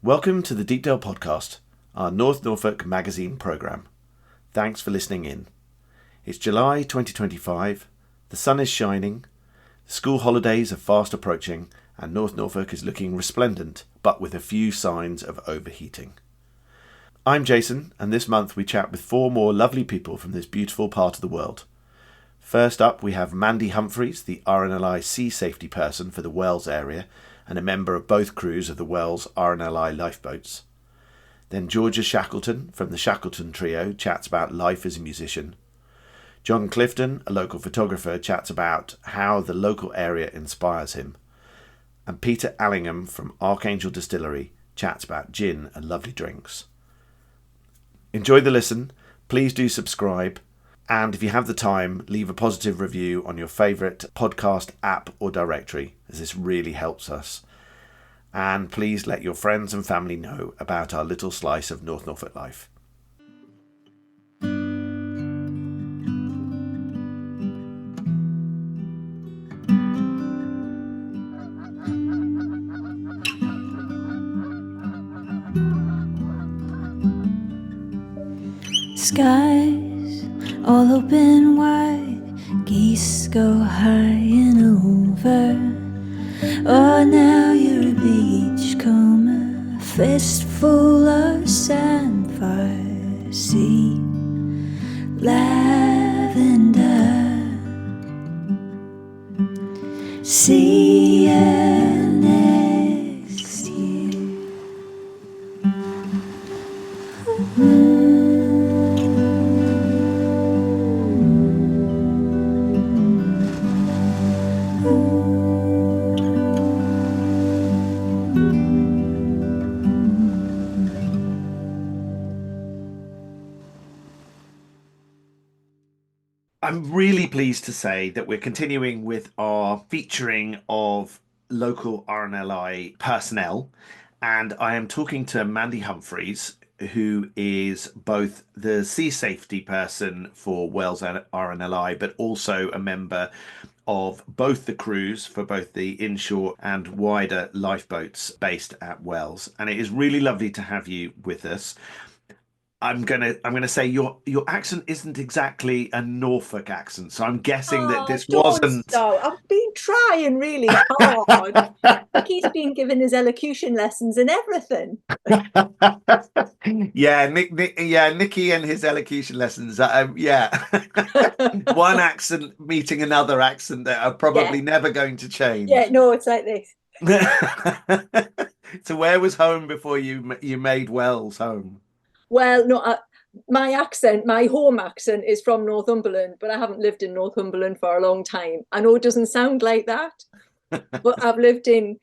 Welcome to the Deepdale Podcast, our North Norfolk magazine programme. Thanks for listening in. It's July 2025, the sun is shining, the school holidays are fast approaching, and North Norfolk is looking resplendent, but with a few signs of overheating. I'm Jason, and this month we chat with four more lovely people from this beautiful part of the world. First up, we have Mandy Humphreys, the RNLI sea safety person for the Wells area, and a member of both crews of the Wells RNLI lifeboats. Then Georgia Shackleton from the Shackleton Trio chats about life as a musician. Jon Clifton, a local photographer, chats about how the local area inspires him. And Peter Allingham from Archangel Distillery chats about gin and lovely drinks. Enjoy the listen, please do subscribe, and if you have the time, leave a positive review on your favourite podcast app or directory, as this really helps us. And please let your friends and family know about our little slice of North Norfolk life. Skies all open wide, geese go high and over. Oh, now you're a beachcomber, a fistful of samphire sea, lavender, see you next year. I'm really pleased to say that we're continuing with our featuring of local RNLI personnel, and I am talking to Mandy Humphreys, who is both the sea safety person for Wells RNLI, but also a member of both the crews for both the inshore and wider lifeboats based at Wells. And it is really lovely to have you with us. I'm gonna say your accent isn't exactly a Norfolk accent, so I'm guessing that this wasn't. So I've been trying really hard. He's been given his elocution lessons and everything. Yeah, Nicky and his elocution lessons. One accent meeting another accent that are probably never going to change. Yeah, no, it's like this. So where was home before you made Wells home? Well, no, my home accent is from Northumberland, but I haven't lived in Northumberland for a long time. I know it doesn't sound like that, but I've lived in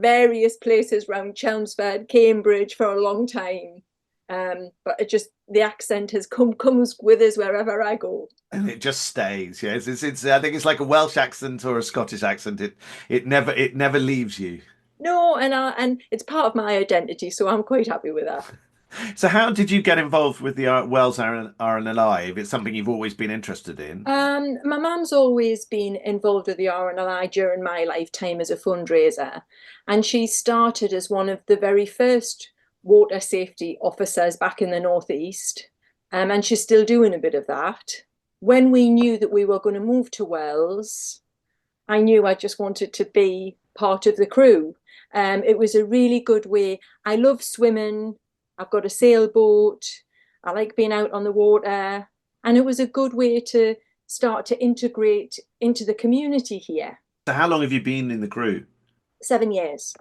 various places around Chelmsford, Cambridge for a long time. But the accent comes with us wherever I go. And it just stays. Yeah, it's I think it's like a Welsh accent or a Scottish accent. It never leaves you. No, and it's part of my identity, so I'm quite happy with that. So how did you get involved with the Wells RNLI? If it's something you've always been interested in? My mum's always been involved with the RNLI during my lifetime as a fundraiser, and she started as one of the very first water safety officers back in the Northeast, and she's still doing a bit of that. When we knew that we were going to move to Wells, I knew I just wanted to be part of the crew. It was a really good way. I love swimming. I've got a sailboat. I like being out on the water. And it was a good way to start to integrate into the community here. So how long have you been in the crew? 7 years.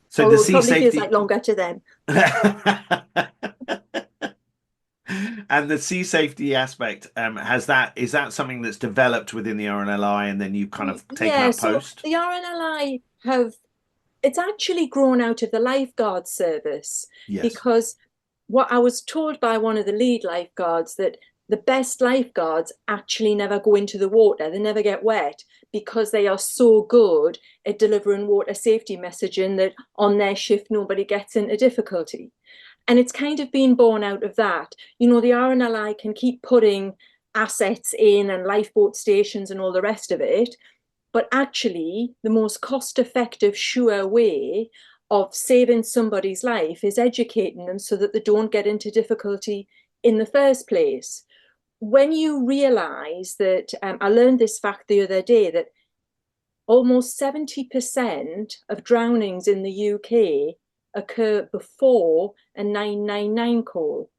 So the sea probably safety feels like longer to them. And the sea safety aspect, is that something that's developed within the RNLI and then you've kind of taken that post? The RNLI it's actually grown out of the lifeguard service. Yes. Because what I was told by one of the lead lifeguards that the best lifeguards actually never go into the water. They never get wet because they are so good at delivering water safety messaging that on their shift, nobody gets into difficulty. And it's kind of been born out of that. You know, the RNLI can keep putting assets in and lifeboat stations and all the rest of it. But actually, the most cost-effective, sure way of saving somebody's life is educating them so that they don't get into difficulty in the first place. When you realise that, I learned this fact the other day, that almost 70% of drownings in the UK occur before a 999 call.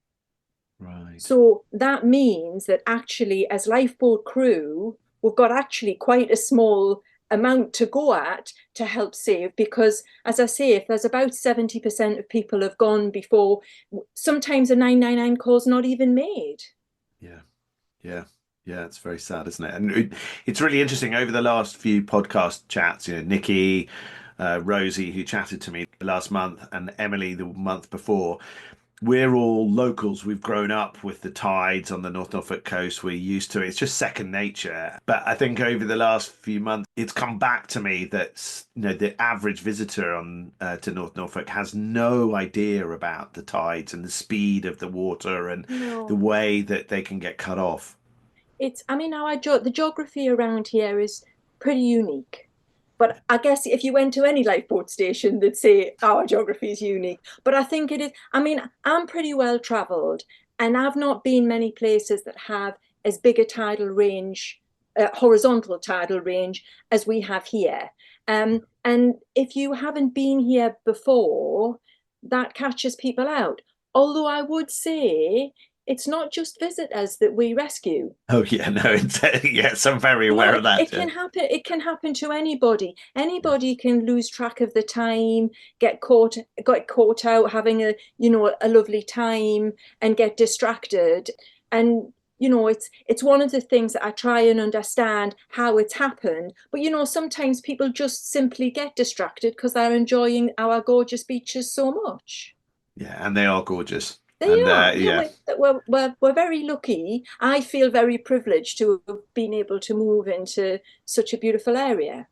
Right. So that means that actually, as lifeboat crew, we've got actually quite a small amount to go at to help save, because, as I say, if there's about 70% of people have gone before, sometimes a 999 call's not even made. Yeah, it's very sad, isn't it? And it's really interesting over the last few podcast chats, Nikki, Rosie, who chatted to me last month, and Emily the month before. We're all locals. We've grown up with the tides on the North Norfolk coast. We're used to it. It's just second nature. But I think over the last few months, it's come back to me that the average visitor on to North Norfolk has no idea about the tides and the speed of the water and the way that they can get cut off. The geography around here is pretty unique. But I guess if you went to any lifeboat station, they'd say our geography is unique. But I think it is. I'm pretty well travelled, and I've not been many places that have as big a tidal range, horizontal tidal range, as we have here. And if you haven't been here before, that catches people out. Although I would say it's not just visitors that we rescue. Oh yeah, no, yes, I'm very aware of that. It can happen. It can happen to anybody. Anybody can lose track of the time, get caught out having a lovely time, and get distracted. And it's one of the things that I try and understand how it's happened. But sometimes people just simply get distracted because they're enjoying our gorgeous beaches so much. Yeah, and they are gorgeous. They are. We're very lucky. I feel very privileged to have been able to move into such a beautiful area.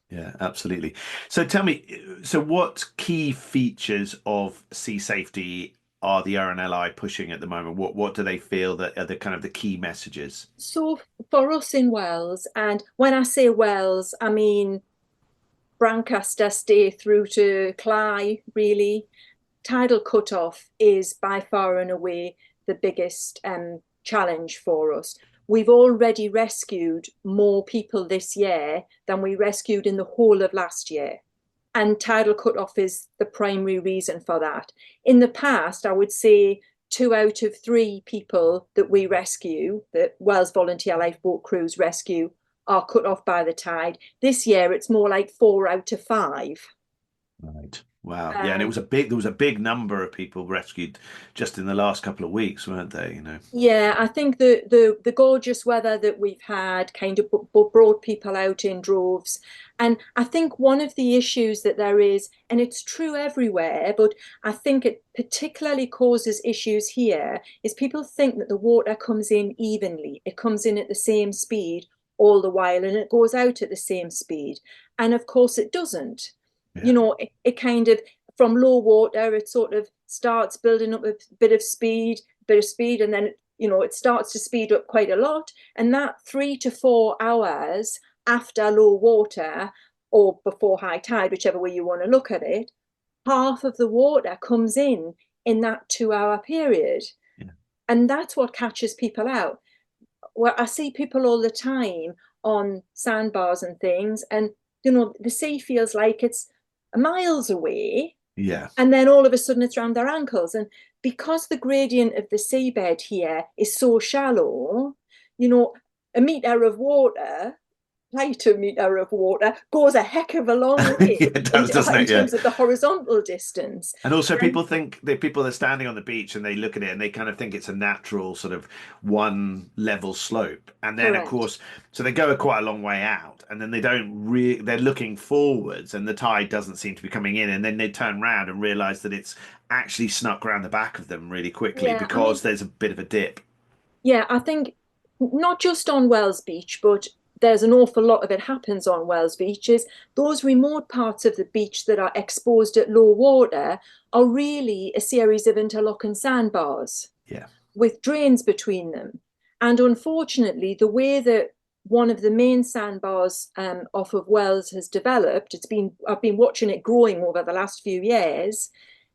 Yeah, absolutely. So tell me, what key features of sea safety are the RNLI pushing at the moment? What do they feel that are the kind of the key messages? So for us in Wells, and when I say Wells, I mean Brancaster stay through to Cly, really. Tidal cutoff is by far and away the biggest challenge for us. We've already rescued more people this year than we rescued in the whole of last year. And tidal cutoff is the primary reason for that. In the past, I would say 2 out of 3 people that we rescue, that Wells volunteer lifeboat crews rescue, are cut off by the tide. This year, it's more like 4 out of 5. Right. Wow. Yeah, and there was a big number of people rescued just in the last couple of weeks, weren't they? Yeah, I think the gorgeous weather that we've had kind of brought people out in droves. And I think one of the issues that there is, and it's true everywhere, but I think it particularly causes issues here, is people think that the water comes in evenly. It comes in at the same speed all the while, and it goes out at the same speed. And of course it doesn't. Yeah. It kind of, from low water, it sort of starts building up a bit of speed, and then, it starts to speed up quite a lot. And that 3 to 4 hours after low water or before high tide, whichever way you want to look at it, half of the water comes in that 2-hour period. Yeah. And that's what catches people out. Well, I see people all the time on sandbars and things, and, the sea feels like it's miles away, and then all of a sudden it's around their ankles. And because the gradient of the seabed here is so shallow, a meter of water goes a heck of a long way in terms of the horizontal distance. And also people think that people are standing on the beach and they look at it and they kind of think it's a natural sort of one level slope. And then Correct. Of course, so they go quite a long way out, and then they're looking forwards and the tide doesn't seem to be coming in. And then they turn around and realize that it's actually snuck around the back of them really quickly because there's a bit of a dip. Yeah, I think not just on Wells Beach, but there's an awful lot of it happens on Wells beaches. Those remote parts of the beach that are exposed at low water are really a series of interlocking sandbars with drains between them. And unfortunately, the way that one of the main sandbars off of Wells has developed. I've been watching it growing over the last few years.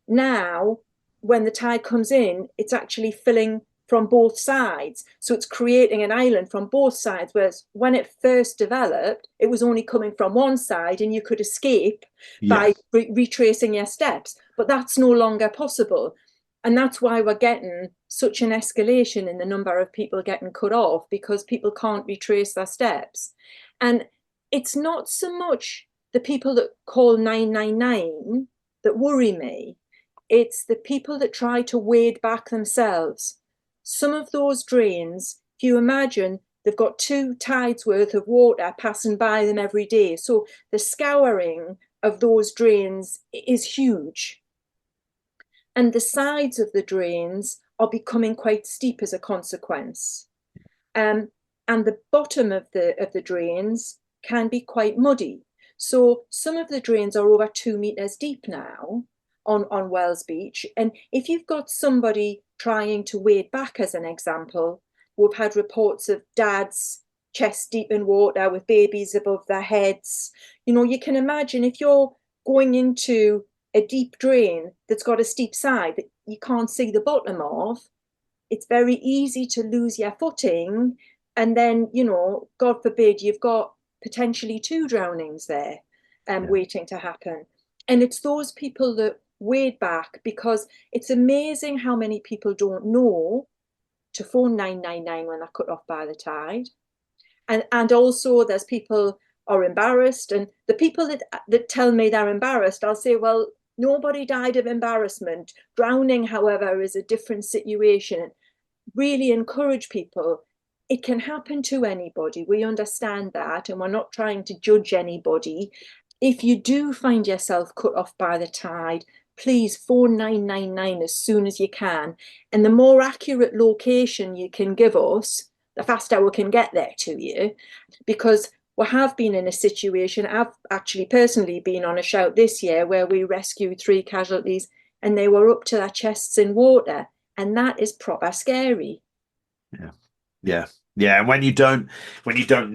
Now, when the tide comes in, it's actually filling from both sides. So it's creating an island from both sides, whereas when it first developed, it was only coming from one side and you could escape by retracing your steps. But that's no longer possible. And that's why we're getting such an escalation in the number of people getting cut off, because people can't retrace their steps. And it's not so much the people that call 999 that worry me. It's the people that try to wade back themselves. Some of those drains, if you imagine, they've got 2 tides worth of water passing by them every day. So the scouring of those drains is huge. And the sides of the drains are becoming quite steep as a consequence. And the bottom of the drains can be quite muddy. So some of the drains are over 2 meters deep now on Wells Beach. And if you've got somebody trying to wade back, as an example, we've had reports of dads chest deep in water with babies above their heads. You know, you can imagine if you're going into a deep drain that's got a steep side that you can't see the bottom of, it's very easy to lose your footing. And then, you know, God forbid, you've got potentially 2 drownings there waiting to happen. And it's those people that wade back, because it's amazing how many people don't know to phone 999 when they're cut off by the tide. And also there's people are embarrassed, and the people that tell me they're embarrassed, I'll say, well, nobody died of embarrassment. Drowning, however, is a different situation. Really encourage people. It can happen to anybody. We understand that, and we're not trying to judge anybody. If you do find yourself cut off by the tide, please phone 999 as soon as you can. And the more accurate location you can give us, the faster we can get there to you. Because we have been in a situation, I've actually personally been on a shout this year where we rescued 3 casualties and they were up to their chests in water. And that is proper scary. Yeah. And when you don't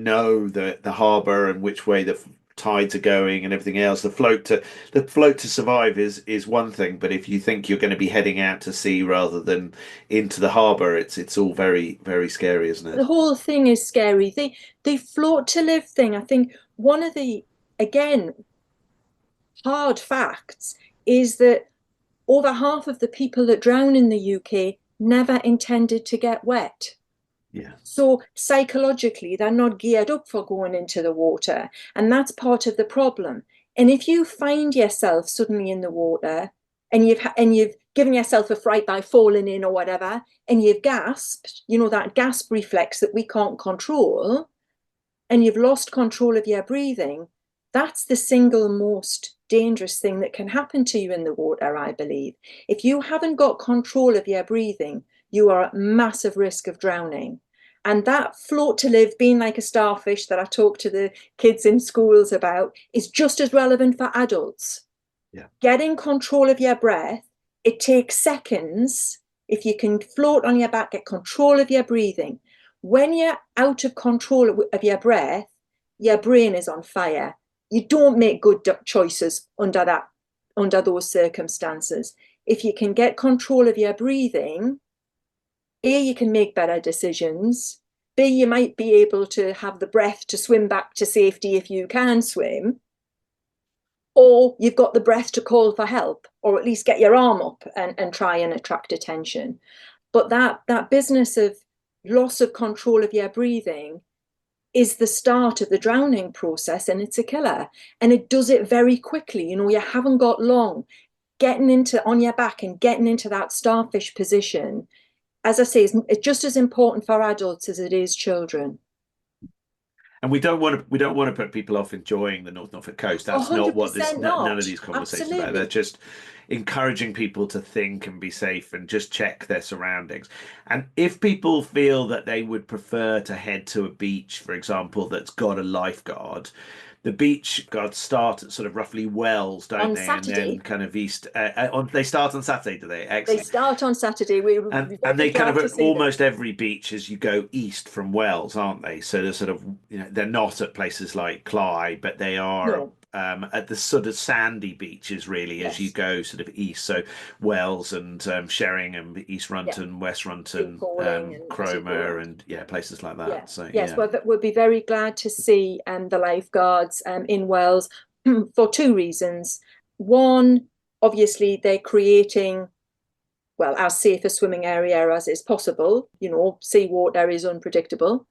know the harbour and which way the tides are going and everything else, the float to survive is one thing, but if you think you're going to be heading out to sea rather than into the harbour, it's all very, very scary, isn't it? The whole thing is scary. The float to live thing, I think one of the, again, hard facts is that over half of the people that drown in the UK never intended to get wet. Yeah. So psychologically, they're not geared up for going into the water. And that's part of the problem. And if you find yourself suddenly in the water and you've given yourself a fright by falling in or whatever, and you've gasped, you know, that gasp reflex that we can't control, and you've lost control of your breathing, that's the single most dangerous thing that can happen to you in the water, I believe. If you haven't got control of your breathing, you are at massive risk of drowning. And that float to live, being like a starfish that I talk to the kids in schools about, is just as relevant for adults. Yeah. Getting control of your breath, it takes seconds. If you can float on your back, get control of your breathing. When you're out of control of your breath, your brain is on fire. You don't make good choices under those circumstances. If you can get control of your breathing, A, you can make better decisions. B, you might be able to have the breath to swim back to safety if you can swim. Or you've got the breath to call for help, or at least get your arm up and try and attract attention. But that business of loss of control of your breathing is the start of the drowning process, and it's a killer. And it does it very quickly. You know, you haven't got long. Getting on your back and getting into that starfish position, as I say, it's just as important for adults as it is children. And we don't want to put people off enjoying the North Norfolk coast. That's not what none of these conversations are about. They're just encouraging people to think and be safe and just check their surroundings. And if people feel that they would prefer to head to a beach, for example, that's got a lifeguard, the beach guards start at sort of roughly Wells, don't On they? Saturday. And then kind of east. They start on Saturday, do they? They Excellent. start on Saturday. We would be And very they kind glad to of see them. almost every beach as you go east from Wells, aren't they? So they're sort of, they're not at places like Clyde, but they are No. at the sort of sandy beaches really as you Yes. go sort of east. So Wells and Sheringham, East Yeah. Runton, West Runton, Falling and as you go Cromer, around. and places like that. Yeah. So Yes. Well, we'll be very glad to see the lifeguards in Wells for two reasons. One, obviously, they're creating, well, as safe a swimming area as is possible. Seawater is unpredictable.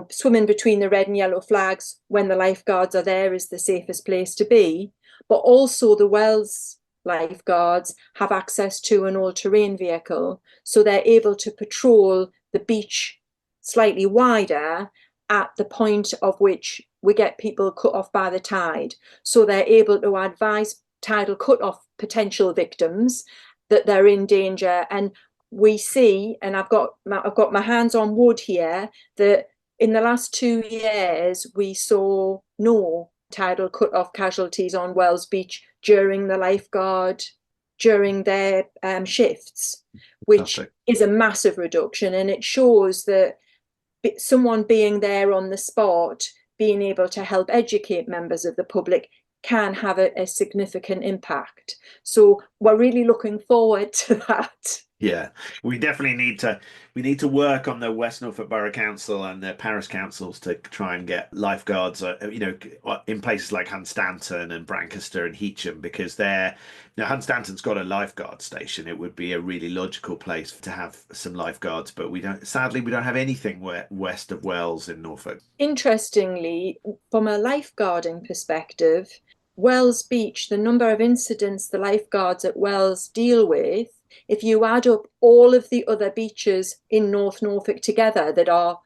Swimming between the red and yellow flags when the lifeguards are there is the safest place to be. But also the Wells lifeguards have access to an all-terrain vehicle, so they're able to patrol the beach slightly wider at the point of which we get people cut off by the tide. So they're able to advise tidal cut-off potential victims that they're in danger. And we see, and I've got my hands on wood here, that in the last 2 years, we saw no tidal cut-off casualties on Wells Beach during their shifts, which Fantastic. is a massive reduction. And it shows that someone being there on the spot, being able to help educate members of the public, can have a significant impact. So we're really looking forward to that. Yeah, we definitely need to work on the West Norfolk Borough Council and the parish councils to try and get lifeguards, in places like Hunstanton and Brancaster and Heacham, because Hunstanton's got a lifeguard station. It would be a really logical place to have some lifeguards, but sadly, we don't have anything west of Wells in Norfolk. Interestingly, from a lifeguarding perspective, Wells Beach, the number of incidents the lifeguards at Wells deal with, if you add up all of the other beaches in North Norfolk together that are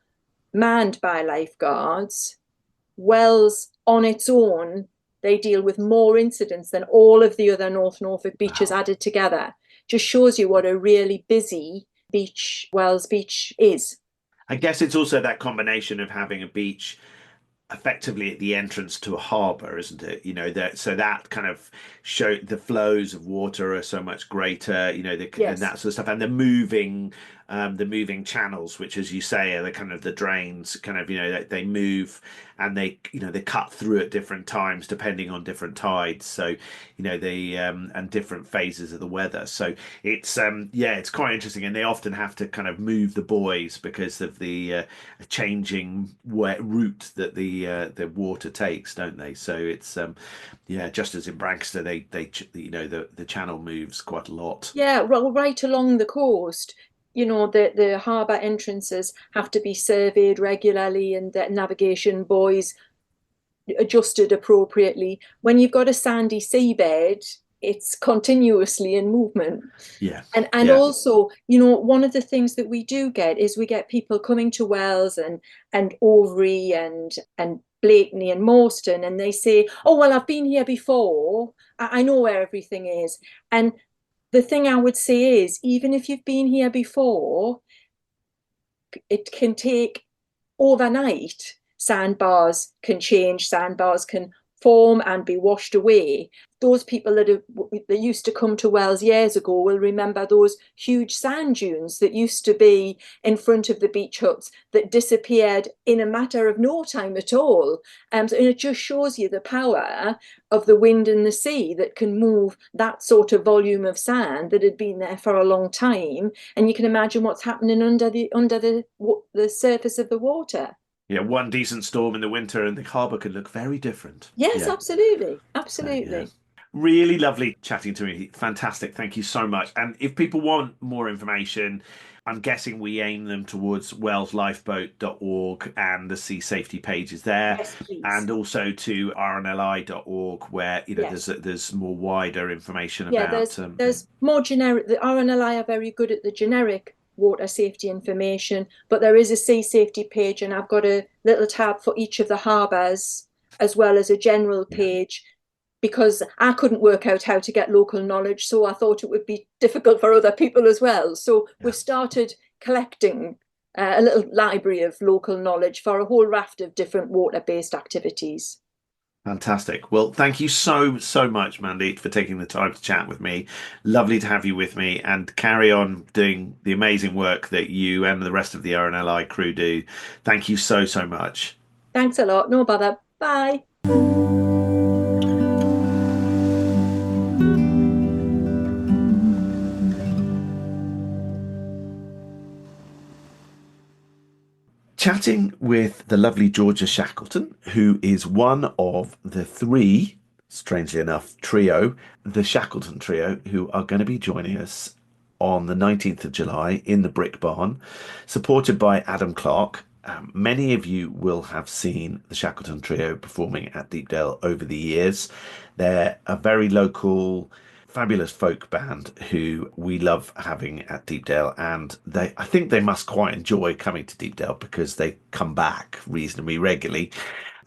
manned by lifeguards, Wells on its own, they deal with more incidents than all of the other North Norfolk beaches added together. Just shows you what a really busy beach Wells Beach is. I guess it's also that combination of having a beach effectively at the entrance to a harbour, isn't it? So that kind of the flows of water are so much greater, Yes. and that sort of stuff, and the moving channels, which, as you say, are the kind of the drains, kind of, they move and they cut through at different times depending on different tides. So, and different phases of the weather. So it's quite interesting, and they often have to kind of move the buoys because of the changing route that the water takes, don't they? So it's just as in Brancaster, the channel moves quite a lot. Yeah, right along the coast. The harbour entrances have to be surveyed regularly and the navigation buoys adjusted appropriately. When you've got a sandy seabed, it's continuously in movement. Yeah. And also, one of the things that we do get is we get people coming to Wells and Overy and Blakeney and Morston, and they say, oh, well, I've been here before. I know where everything is. And the thing I would say is, even if you've been here before, it can take overnight. Sandbars can change, sandbars can form and be washed away. Those people that used to come to Wells years ago will remember those huge sand dunes that used to be in front of the beach huts that disappeared in a matter of no time at all. And it just shows you the power of the wind and the sea that can move that sort of volume of sand that had been there for a long time. And you can imagine what's happening under the surface of the water. Yeah, one decent storm in the winter and the harbour can look very different. Yes, Yeah. absolutely. Yeah. Really lovely chatting to me. Fantastic. Thank you so much. And if people want more information, I'm guessing we aim them towards welslifeboat.org and the sea safety pages there. Yes, please. And also to rnli.org where Yes. there's more wider information Yeah, about there's more generic. The RNLI are very good at the generic water safety information, but there is a sea safety page, and I've got a little tab for each of the harbours as well as a general page, because I couldn't work out how to get local knowledge, so I thought it would be difficult for other people as well. So we've started collecting a little library of local knowledge for a whole raft of different water-based activities. Fantastic. Well, thank you so much, Mandy, for taking the time to chat with me. Lovely to have you with me and carry on doing the amazing work that you and the rest of the RNLI crew do. Thank you so much. Thanks a lot. No bother. Bye. Chatting with the lovely Georgia Shackleton, who is one of the three, strangely enough, trio, the Shackleton Trio, who are going to be joining us on the 19th of July in the Brick Barn, supported by Adam Clark. Many of you will have seen the Shackleton Trio performing at Deepdale over the years. They're a very local, fabulous folk band who we love having at Deepdale, and I think they must quite enjoy coming to Deepdale because they come back reasonably regularly.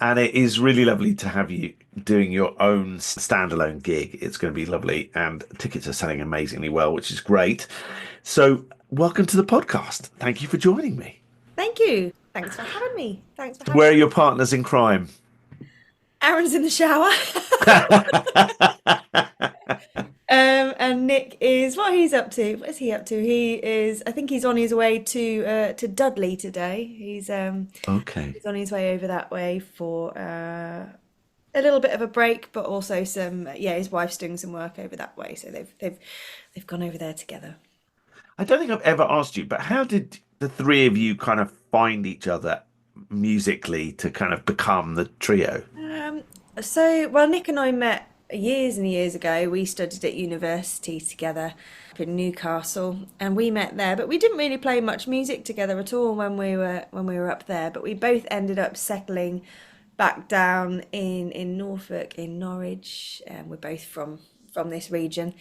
And it is really lovely to have you doing your own standalone gig. It's going to be lovely, and tickets are selling amazingly well, which is great. So, welcome to the podcast. Thank you for joining me. Thank you. Thanks for having me. Where are your partners in crime? Aaron's in the shower. And Nick is what he's up to. What is he up to? I think he's on his way to Dudley today. He's Okay. he's on his way over that way for a little bit of a break, but also some his wife's doing some work over that way, so they've gone over there together. I don't think I've ever asked you, but how did the three of you kind of find each other musically to kind of become the trio? Well, Nick and I met years and years ago. We studied at university together up in Newcastle, and we met there. But we didn't really play much music together at all when we were up there. But we both ended up settling back down in Norfolk, in Norwich. We're both from this region.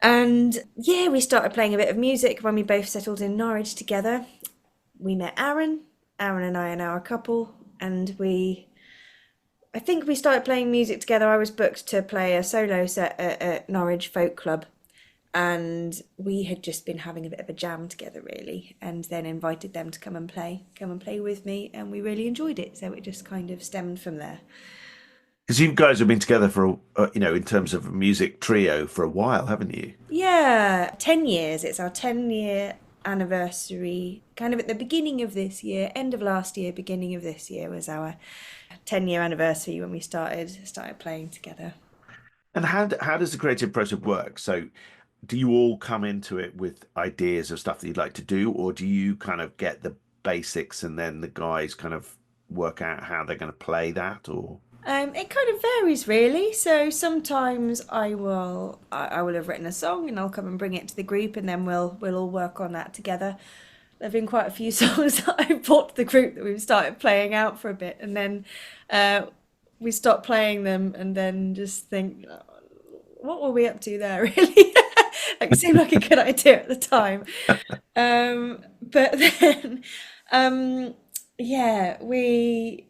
And yeah, we started playing a bit of music when we both settled in Norwich together. We met Aaron. Aaron and I are now a couple, and I think we started playing music together. I was booked to play a solo set at Norwich Folk Club, and we had just been having a bit of a jam together, really, and then invited them to come and play with me, and we really enjoyed it. So it just kind of stemmed from there. Because you guys have been together for, in terms of a music trio for a while, haven't you? Yeah, 10 years. It's our 10-year anniversary, kind of at the beginning of this year, end of last year, beginning of this year was our 10-year anniversary when we started playing together. And how does the creative process work? So do you all come into it with ideas of stuff that you'd like to do, or do you kind of get the basics and then the guys kind of work out how they're going to play that, or? It kind of varies, really. So sometimes I will have written a song and I'll come and bring it to the group, and then we'll all work on that together. There've been quite a few songs that I've brought to the group that we've started playing out for a bit, and then we stop playing them and then just think, what were we up to there, really? Like, it seemed like a good idea at the time. But then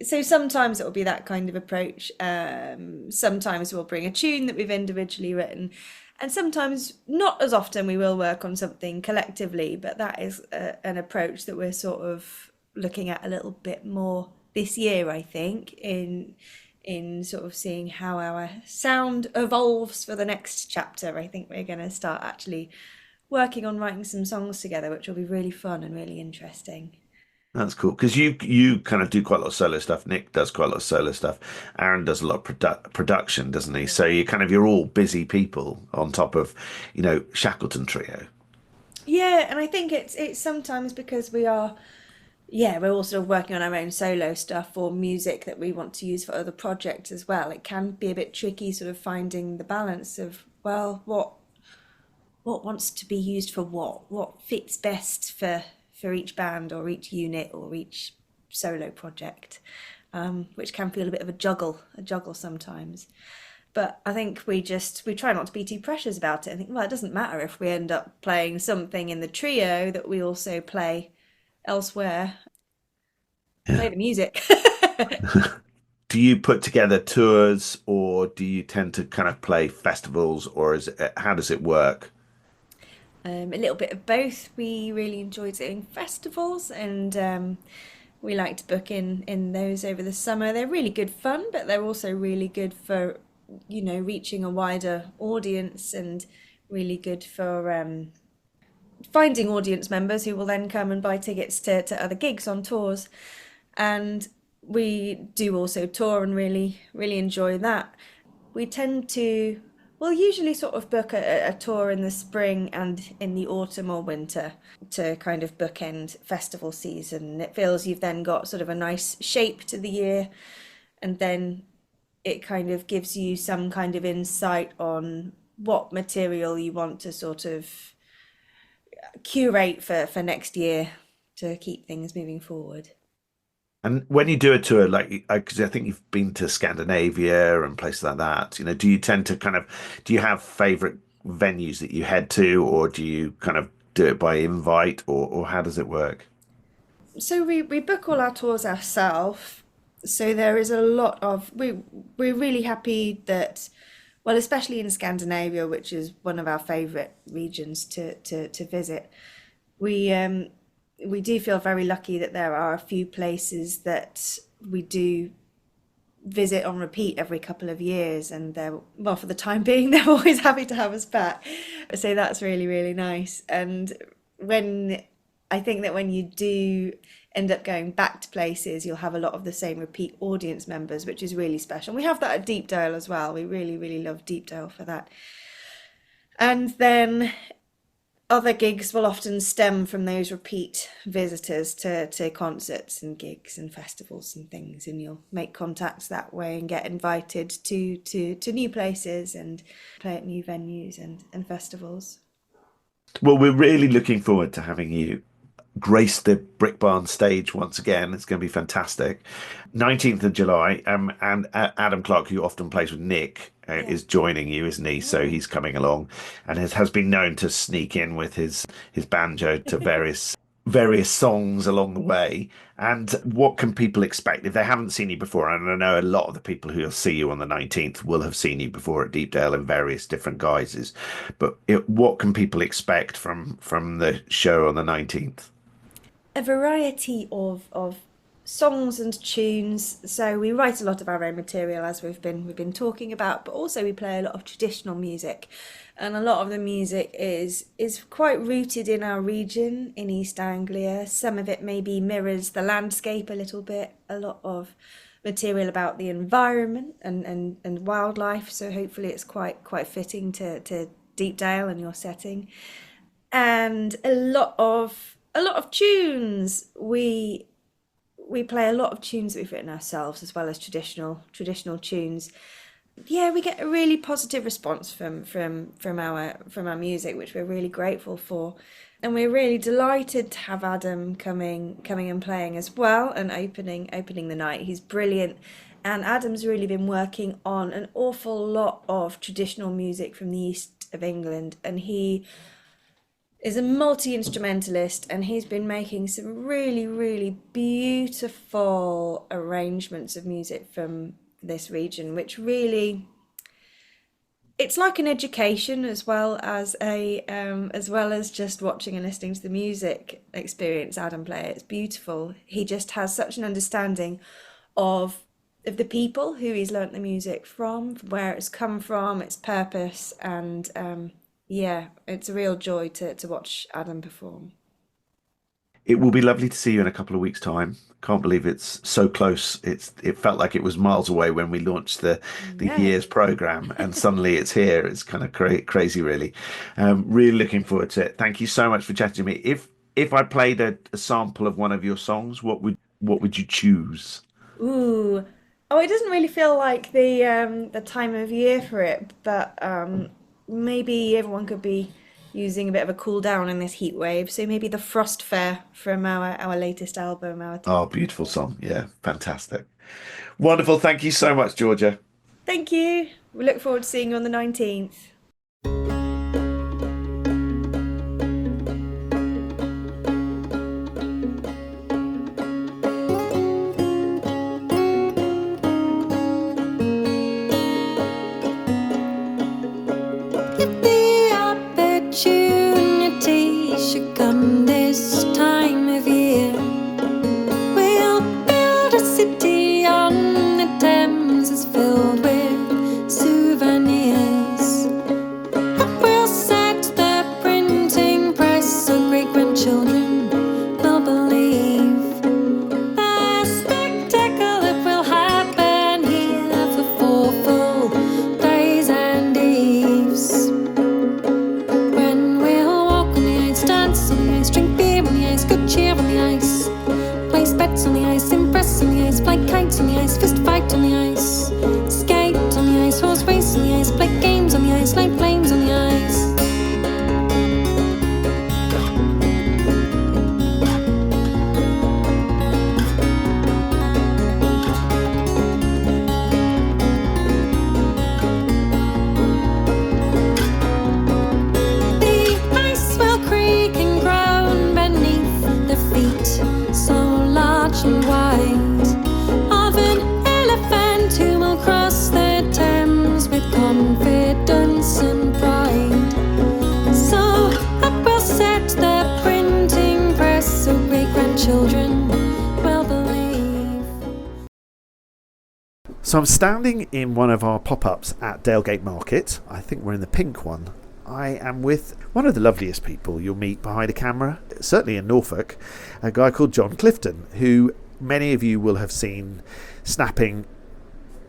so sometimes it will be that kind of approach. Sometimes we'll bring a tune that we've individually written, and sometimes, not as often, we will work on something collectively, but that is an approach that we're sort of looking at a little bit more this year, I think, in sort of seeing how our sound evolves for the next chapter. I think we're going to start actually working on writing some songs together, which will be really fun and really interesting. That's cool, because you kind of do quite a lot of solo stuff. Nick does quite a lot of solo stuff. Aaron does a lot of production, doesn't he? So you're all busy people on top of, Shackleton Trio. Yeah, and I think it's sometimes because we're all sort of working on our own solo stuff or music that we want to use for other projects as well. It can be a bit tricky sort of finding the balance of, well, what wants to be used for what fits best for each band or each unit or each solo project, which can feel a bit of a juggle sometimes. But I think we try not to be too precious about it. I think, well, it doesn't matter if we end up playing something in the trio that we also play elsewhere. Yeah. Play the music. Do you put together tours, or do you tend to kind of play festivals, or how does it work? A little bit of both. We really enjoy doing festivals, and We like to book in those over the summer. They're really good fun, but they're also really good for, reaching a wider audience, and really good for finding audience members who will then come and buy tickets to other gigs on tours. And we do also tour and really, really enjoy that. We tend to, usually sort of book a tour in the spring and in the autumn or winter to kind of bookend festival season. It feels you've then got sort of a nice shape to the year, and then it kind of gives you some kind of insight on what material you want to sort of curate for next year to keep things moving forward. And when you do a tour, like, because I think you've been to Scandinavia and places like that, do you tend to do you have favourite venues that you head to, or do you kind of do it by invite, or how does it work? So we book all our tours ourselves. So there is a lot of, we're really happy that, well, especially in Scandinavia, which is one of our favourite regions to visit, we do feel very lucky that there are a few places that we do visit on repeat every couple of years, and for the time being, they're always happy to have us back. So that's really, really nice. And I think that when you do end up going back to places, you'll have a lot of the same repeat audience members, which is really special. And we have that at Deepdale as well. We really, really love Deepdale for that. And then other gigs will often stem from those repeat visitors to concerts and gigs and festivals and things, and you'll make contacts that way and get invited to new places and play at new venues and festivals. Well, we're really looking forward to having you grace the Brick Barn stage once again. It's going to be fantastic. 19th of July, and Adam Clark, who often plays with Nick, is joining you, isn't he? So he's coming along, and has been known to sneak in with his banjo to various songs along the way. And what can people expect if they haven't seen you before? And I know a lot of the people who will see you on the 19th will have seen you before at Deepdale in various different guises, but what can people expect from the show on the 19th? A variety of songs and tunes. So we write a lot of our own material, as we've been talking about, but also we play a lot of traditional music, and a lot of the music is quite rooted in our region in East Anglia. Some of it maybe mirrors the landscape a little bit. A lot of material about the environment and wildlife, so hopefully it's quite fitting to Deepdale and your setting. And a lot of tunes. We play a lot of tunes that we've written ourselves, as well as traditional tunes. Yeah, we get a really positive response from our music, which we're really grateful for, and we're really delighted to have Adam coming and playing as well, and opening the night. He's brilliant, and Adam's really been working on an awful lot of traditional music from the east of England, and he is a multi-instrumentalist, and he's been making some really, really beautiful arrangements of music from this region, which really, it's like an education as well as just watching and listening to the music experience Adam play. It's beautiful. He just has such an understanding of the people who he's learnt the music from, where it's come from, its purpose, and yeah, it's a real joy to watch Adam perform. It will be lovely to see you in a couple of weeks' time. Can't believe it's so close. It felt like it was miles away when we launched the year's program, and suddenly it's here. It's kind of crazy, really. Really looking forward to it. Thank you so much for chatting to me. If I played a sample of one of your songs, what would you choose? Ooh, it doesn't really feel like the time of year for it, but maybe everyone could be using a bit of a cool down in this heat wave. So maybe the Frost Fair from our latest album. Oh, beautiful song. Yeah, fantastic. Wonderful. Thank you so much, Georgia. Thank you. We look forward to seeing you on the 19th. Opportunity should come this time of year. We'll So I'm standing in one of our pop-ups at Dalegate Market. I think we're in the pink one. I am with one of the loveliest people you'll meet behind a camera, certainly in Norfolk, a guy called Jon Clifton, who many of you will have seen snapping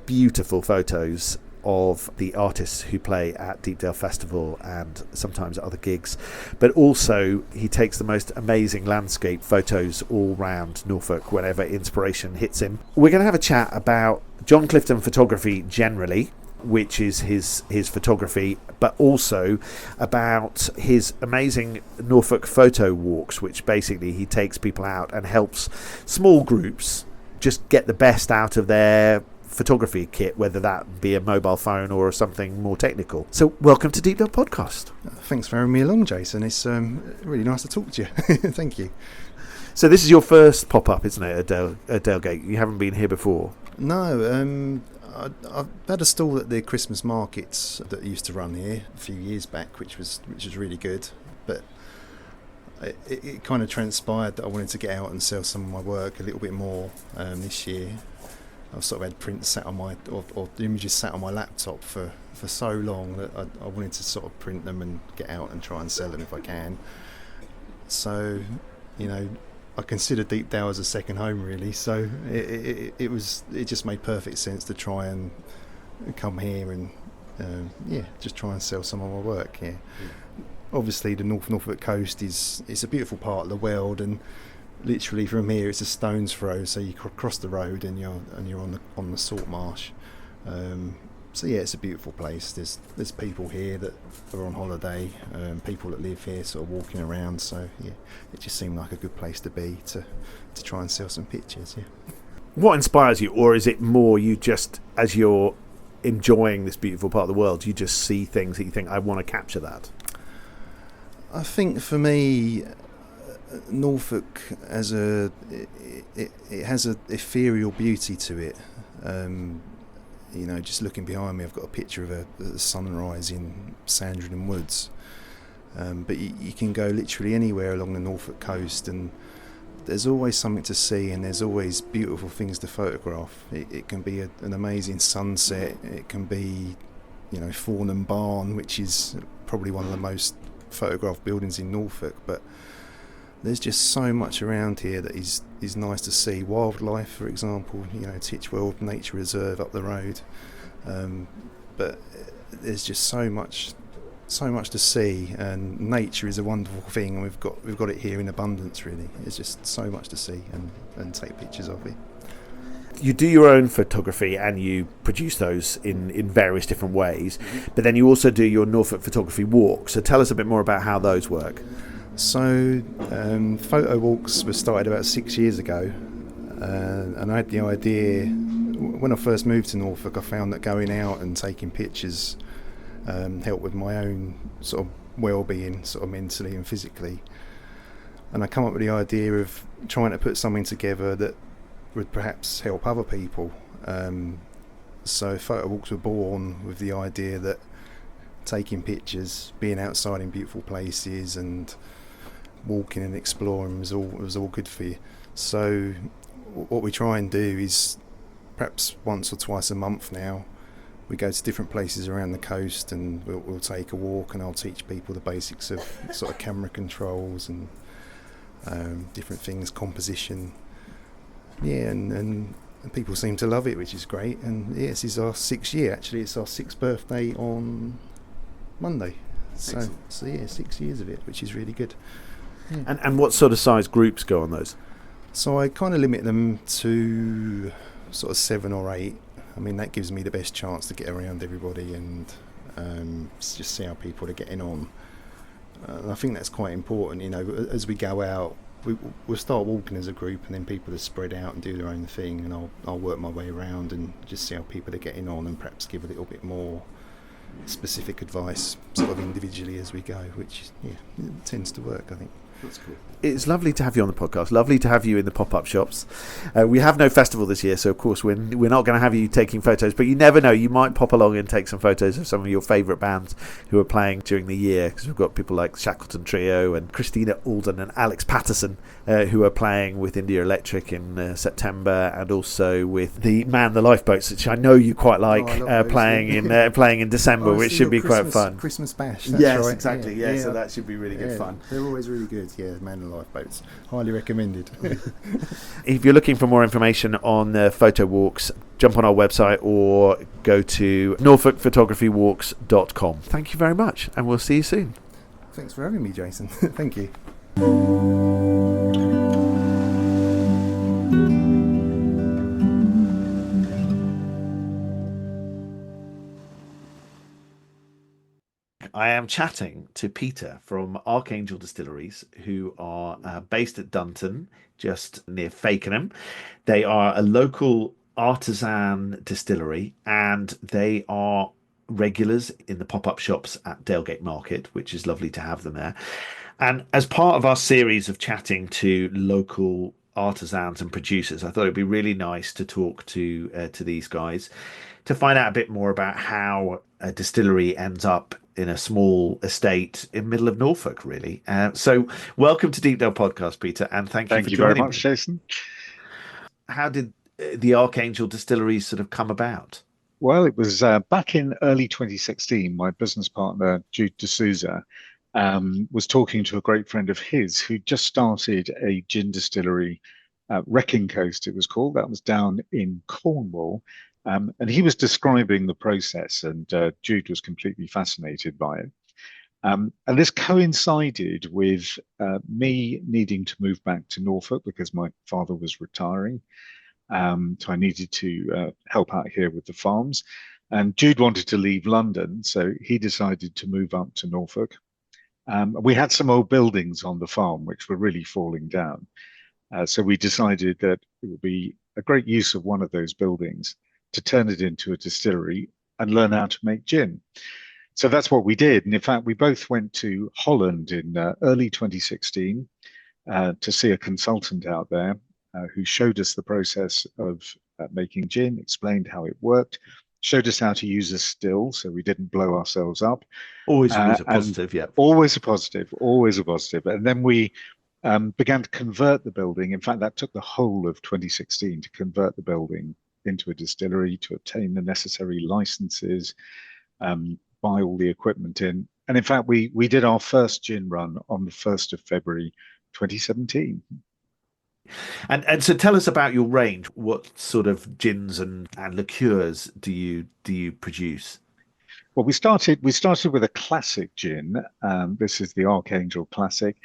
beautiful photos of the artists who play at Deepdale Festival and sometimes at other gigs. But also he takes the most amazing landscape photos all round Norfolk whenever inspiration hits him. We're going to have a chat about Jon Clifton photography generally, which is his photography, but also about his amazing Norfolk photo walks, which basically he takes people out and helps small groups just get the best out of their photography kit, whether that be a mobile phone or something more technical. So welcome to Deepdale Podcast. Thanks for having me along, Jason. It's really nice to talk to you. Thank you. So this is your first pop-up, isn't it, at Dalegate? You haven't been here before? No, I've had a stall at the Christmas markets that used to run here a few years back, which was really good. But it kind of transpired that I wanted to get out and sell some of my work a little bit more this year. I've sort of had prints sat on my, or the images sat on my laptop for so long that I wanted to sort of print them and get out and try and sell them if I can. So, I consider Deepdale as a second home really. So it just made perfect sense to try and come here and just try and sell some of my work here. Obviously, the North Norfolk coast it's a beautiful part of the world, and literally from here it's a stone's throw, so you cross the road and you're on the salt marsh. So yeah, it's a beautiful place. There's people here that are on holiday, people that live here sort of walking around, so yeah, it just seemed like a good place to be to try and sell some pictures. Yeah. What inspires you, or is it more you just, as you're enjoying this beautiful part of the world, you just see things that you think, I want to capture that? I think for me, Norfolk has it has a ethereal beauty to it. Just looking behind me, I've got a picture of a sunrise in Sandringham Woods. But you can go literally anywhere along the Norfolk coast, and there's always something to see, and there's always beautiful things to photograph. It can be an amazing sunset. It can be, Farnham Barn, which is probably one of the most photographed buildings in Norfolk, but there's just so much around here that is nice to see. Wildlife, for example, Titchwell Nature Reserve up the road, but there's just so much to see, and nature is a wonderful thing, and we've got it here in abundance. Really, there's just so much to see and take pictures of it. You do your own photography and you produce those in various different ways, but then you also do your Norfolk photography walks. So tell us a bit more about how those work. So photo walks were started about 6 years ago, and I had the idea when I first moved to Norfolk. I found that going out and taking pictures helped with my own sort of well-being, sort of mentally and physically, and I come up with the idea of trying to put something together that would perhaps help other people. So photo walks were born with the idea that taking pictures, being outside in beautiful places and walking and exploring was all good for you. So what we try and do is perhaps once or twice a month now we go to different places around the coast, and we'll take a walk, and I'll teach people the basics of sort of camera controls and different things, composition. Yeah, and people seem to love it, which is great. And yeah, this is our 6th year. Actually, it's our 6th birthday on Monday. So yeah, 6 years of it, which is really good. Yeah. And what sort of size groups go on those? So I kind of limit them to sort of 7 or 8. I mean, that gives me the best chance to get around everybody and just see how people are getting on. I think that's quite important. As we go out, we'll start walking as a group, and then people will spread out and do their own thing, and I'll work my way around and just see how people are getting on, and perhaps give a little bit more specific advice sort of individually as we go, which it tends to work, I think. That's cool. It's lovely to have you on the podcast. Lovely to have you in the pop-up shops. We have no festival this year, so of course we're not going to have you taking photos. But you never know; you might pop along and take some photos of some of your favourite bands who are playing during the year. Because we've got people like Shackleton Trio and Christina Alden and Alex Patterson who are playing with India Electric in September, and also with the Lifeboats, which I know you quite like, playing in December, which should be quite fun. Christmas bash. Yes, right. exactly. Yeah, so that should be really good fun. They're always really good. Yeah, Man Lifeboats, highly recommended. If you're looking for more information on photo walks, jump on our website or go to norfolkphotographywalks.com. Thank you very much, and we'll see you soon. Thanks for having me, Jason. Thank you. I am chatting to Peter from Archangel Distilleries, who are based at Dunton, just near Fakenham. They are a local artisan distillery, and they are regulars in the pop-up shops at Dalegate Market, which is lovely to have them there. And as part of our series of chatting to local artisans and producers, I thought it'd be really nice to talk to these guys to find out a bit more about how a distillery ends up in a small estate in the middle of Norfolk, really. So welcome to Deepdale Podcast, Peter, and thank you for joining very much, me. Jason. How did the Archangel Distillery sort of come about? Well, it was back in early 2016. My business partner, Jude D'Souza, was talking to a great friend of his who just started a gin distillery, Wrecking Coast it was called. That was down in Cornwall. And he was describing the process, and Jude was completely fascinated by it. And this coincided with me needing to move back to Norfolk because my father was retiring. So I needed to help out here with the farms. And Jude wanted to leave London, so he decided to move up to Norfolk. We had some old buildings on the farm which were really falling down. So we decided that it would be a great use of one of those buildings to turn it into a distillery and learn how to make gin. So that's what we did. And in fact, we both went to Holland in early 2016 to see a consultant out there who showed us the process of making gin, explained how it worked, showed us how to use a still so we didn't blow ourselves up. Always a positive, yeah. Always a positive, always a positive. And then we began to convert the building. In fact, that took the whole of 2016 to convert the building into a distillery, to obtain the necessary licenses, buy all the equipment in. And in fact, we did our first gin run on the 1st of February 2017. And so tell us about your range. What sort of gins and liqueurs do you produce? Well, we started with a classic gin. This is the Archangel Classic.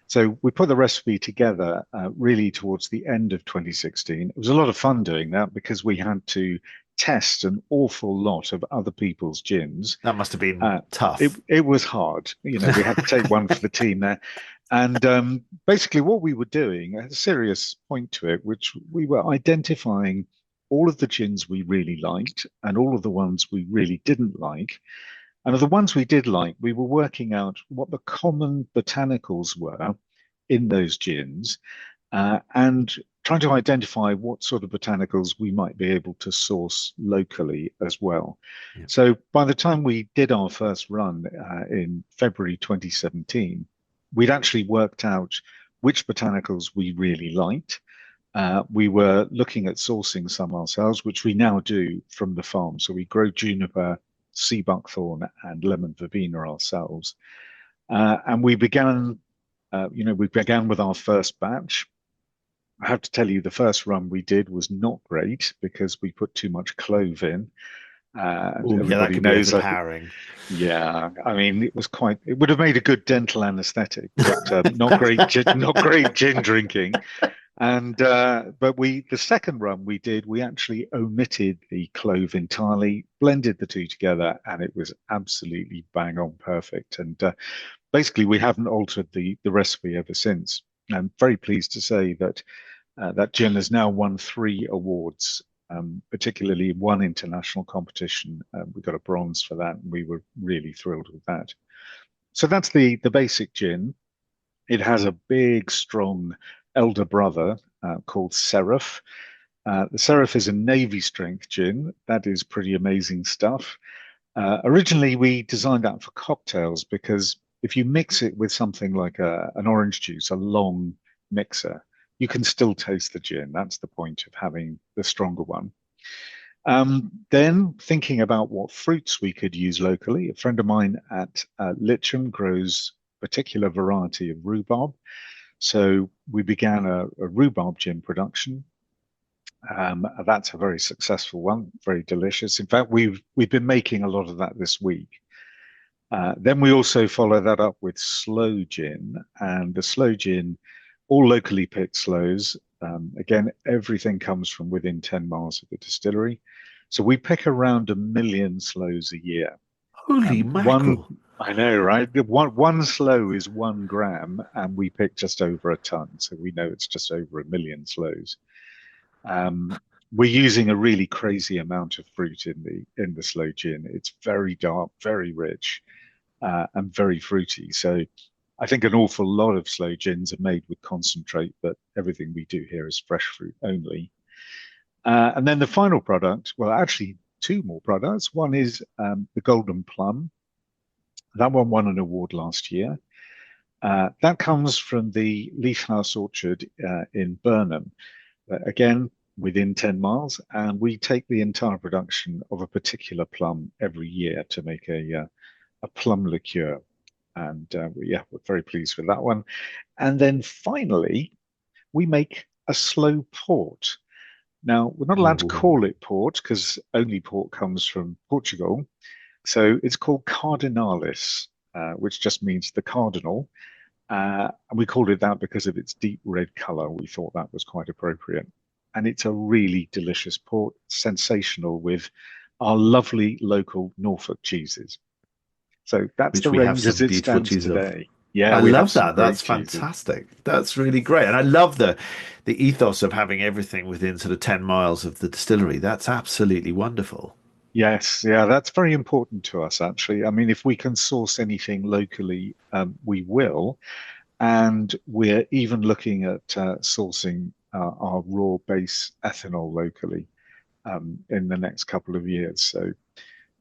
So we put the recipe together really towards the end of 2016. It was a lot of fun doing that because we had to test an awful lot of other people's gins. That must have been tough. It was hard. You know, we had to take one for the team there. And basically what we were doing, a serious point to it, which we were identifying all of the gins we really liked and all of the ones we really didn't like. And of the ones we did like, we were working out what the common botanicals were in those gins and trying to identify what sort of botanicals we might be able to source locally as well. Yeah. So by the time we did our first run in February 2017, we'd actually worked out which botanicals we really liked. We were looking at sourcing some ourselves, which we now do from the farm. So we grow juniper, sea buckthorn and lemon verbena ourselves. And we began, with our first batch. I have to tell you, the first run we did was not great because we put too much clove in. Everybody knows empowering. Yeah, I mean, it would have made a good dental anesthetic, but not great gin drinking. And but the second run we did, we actually omitted the clove entirely, blended the two together, and it was absolutely bang on perfect. And basically, we haven't altered the recipe ever since. I'm very pleased to say that that gin has now won 3 awards, particularly one international competition. We got a bronze for that, and we were really thrilled with that. So that's the basic gin. It has a big, strong elder brother called Seraph. The Seraph is a Navy strength gin. That is pretty amazing stuff. Originally, we designed that for cocktails because if you mix it with something like an orange juice, a long mixer, you can still taste the gin. That's the point of having the stronger one. Then thinking about what fruits we could use locally, a friend of mine at Litcham grows a particular variety of rhubarb. So we began a rhubarb gin production. That's a very successful one, very delicious. In fact, we've been making a lot of that this week. Then we also follow that up with sloe gin, and the sloe gin, all locally picked sloes. Again, everything comes from within 10 miles of the distillery. So we pick around 1 million sloes a year. Holy mackerel. I know, right? One sloe is 1 gram, and we pick just over a ton. So we know it's just over 1 million sloes. We're using a really crazy amount of fruit in the sloe gin. It's very dark, very rich, and very fruity. So I think an awful lot of sloe gins are made with concentrate, but everything we do here is fresh fruit only. And then the final product, well, actually 2 more products. One is the Golden Plum. That one won an award last year. That comes from the Leaf House Orchard in Burnham. Again, within 10 miles, and we take the entire production of a particular plum every year to make a plum liqueur. And we're very pleased with that one. And then finally, we make a slow port. Now, we're not allowed to call it port because only port comes from Portugal. So it's called Cardinalis, which just means the cardinal. And we called it that because of its deep red color. We thought that was quite appropriate. And it's a really delicious port, sensational with our lovely local Norfolk cheeses. So that's Which the we have range as some it beautiful stands cheese of. today. Yeah, I we have love some that. great That's cheeses. fantastic. That's really great. And I love the ethos of having everything within sort of 10 miles of the distillery. That's absolutely wonderful. Yes, yeah, that's very important to us, actually. I mean, if we can source anything locally, we will. And we're even looking at sourcing our raw base ethanol locally in the next couple of years. So,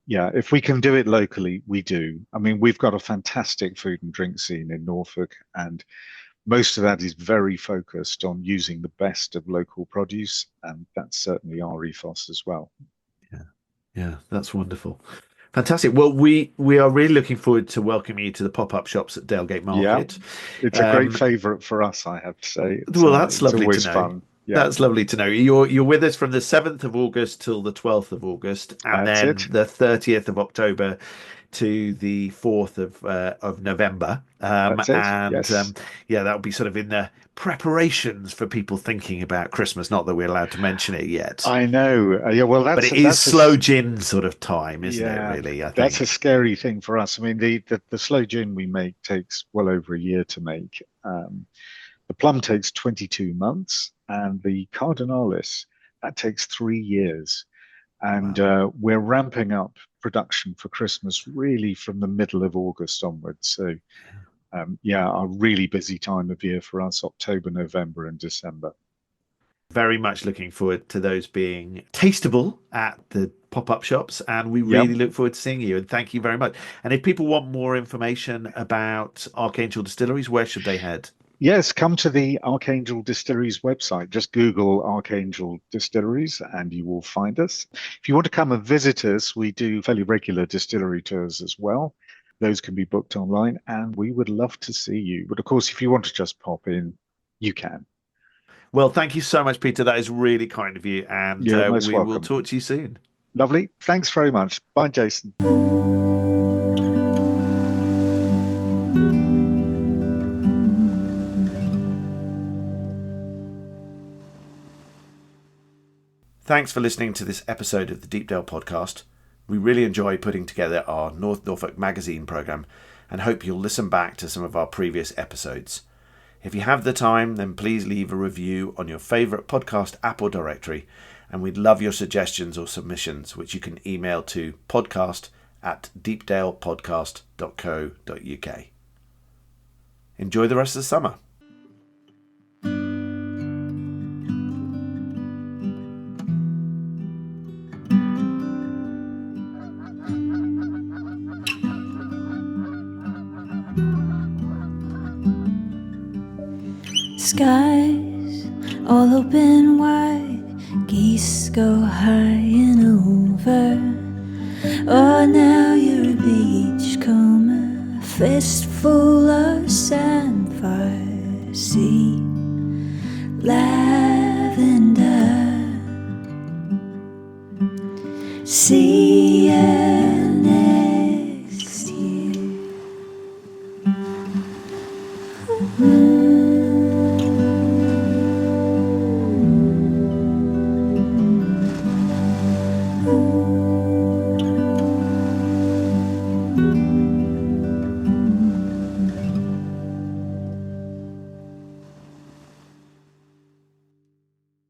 yeah, if we can do it locally, we do. I mean, we've got a fantastic food and drink scene in Norfolk, and most of that is very focused on using the best of local produce, and that's certainly our ethos as well. Yeah, that's wonderful. Fantastic. Well, we are really looking forward to welcoming you to the pop-up shops at Dalegate Market. Yeah, it's a great favourite for us, I have to say. Well, that's lovely always to know. Fun. Yeah. That's lovely to know. You're with us from the 7th of August till the 12th of August, and That's then it. the 30th of October to the 4th of November. That's it. And Yes. that'll be sort of in the preparations for people thinking about Christmas. Not that we're allowed to mention it yet. I know. Yeah, well, But it is slow gin sort of time, isn't it, really? I think. That's a scary thing for us. I mean, the slow gin we make takes well over a year to make. The plum takes 22 months, and the Cardinalis, that takes 3 years. And we're ramping up production for Christmas really from the middle of August onwards. So, a really busy time of year for us, October, November, and December. Very much looking forward to those being tasteable at the pop-up shops, and we really look forward to seeing you, and thank you very much. And if people want more information about Archangel Distilleries, where should they head? Yes, come to the Archangel Distilleries website. Just Google Archangel Distilleries and you will find us. If you want to come and visit us, we do fairly regular distillery tours as well. Those can be booked online, and we would love to see you. But of course, if you want to just pop in, you can. Well, thank you so much, Peter. That is really kind of you, and You're most we welcome. will talk to you soon. Lovely. Thanks very much. Bye, Jason. Thanks for listening to this episode of the Deepdale Podcast. We really enjoy putting together our North Norfolk magazine programme and hope you'll listen back to some of our previous episodes. If you have the time, then please leave a review on your favourite podcast app or directory, and we'd love your suggestions or submissions, which you can email to podcast@deepdalepodcast.co.uk. Enjoy the rest of the summer. Skies all open wide, geese go high and over. Oh, now you're a beachcomber, a fistful of sandfire, sea, lavender, sea.